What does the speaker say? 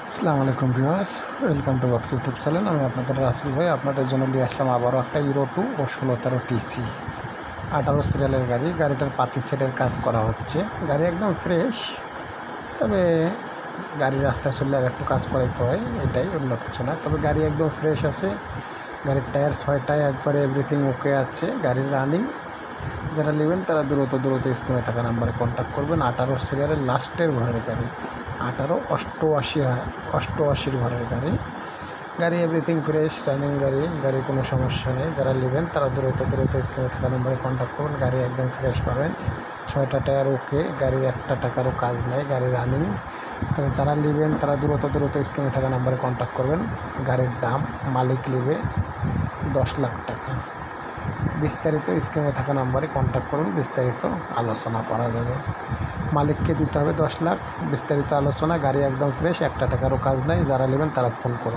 আসসালামু আলাইকুম viewers, welcome to box YouTube channel. আমি আপনাদের রাসেল ভাই আপনাদের জন্য নিয়ে আসলাম আবারও একটা ইউরো 2 ও 1613 টিসি 18 সিরিয়ালের গাড়ি। গাড়িটার পাতি সেটের কাজ করা হচ্ছে। গাড়ি একদম ফ্রেশ, তবে গাড়ি রাস্তায় চললে আর একটু কাজ করাইতে হয়, এটাই, অন্য কিছু না। তবে গাড়ি একদম ফ্রেশ আছে। গাড়ির টায়ার 6টায় একবারে এভরিথিং ওকে আছে। গাড়ির রানিং। যারা নেবেন তারা দ্রুত স্ক্রিনে থাকা নাম্বারে কন্ট্যাক্ট করবেন। 18 সিরিয়ালের লাস্টের ঘরের গাড়ি, 1888 ঘরের গাড়ি। গাড়ি এভরিথিং ফ্রেশ, রানিং গাড়ি। গাড়ির কোনো সমস্যা নেই। যারা নেবেন তারা দ্রুত স্ক্রিনে থাকা নাম্বারে কন্ট্যাক্ট করবেন। গাড়ি একদম ফ্রেশ পাবেন। 6টা টায়ার ওকে। গাড়ির 1টা টাকারও কাজ নেই। গাড়ি রানিং। তবে যারা নেবেন তারা দ্রুত স্ক্রিনে থাকা নাম্বারে কন্ট্যাক্ট করবেন। গাড়ির দাম মালিক নেবে 10 লাখ টাকা। বিস্তারিত স্ক্রিনে থাকা নাম্বারে কন্ট্যাক্ট করুন, বিস্তারিত আলোচনা করা যাবে। মালিককে দিতে হবে 10 লাখ। বিস্তারিত আলোচনা। গাড়ি একদম ফ্রেশ, 1টা টাকারও কাজ নাই। যারা নেবেন তারা ফোন করুন।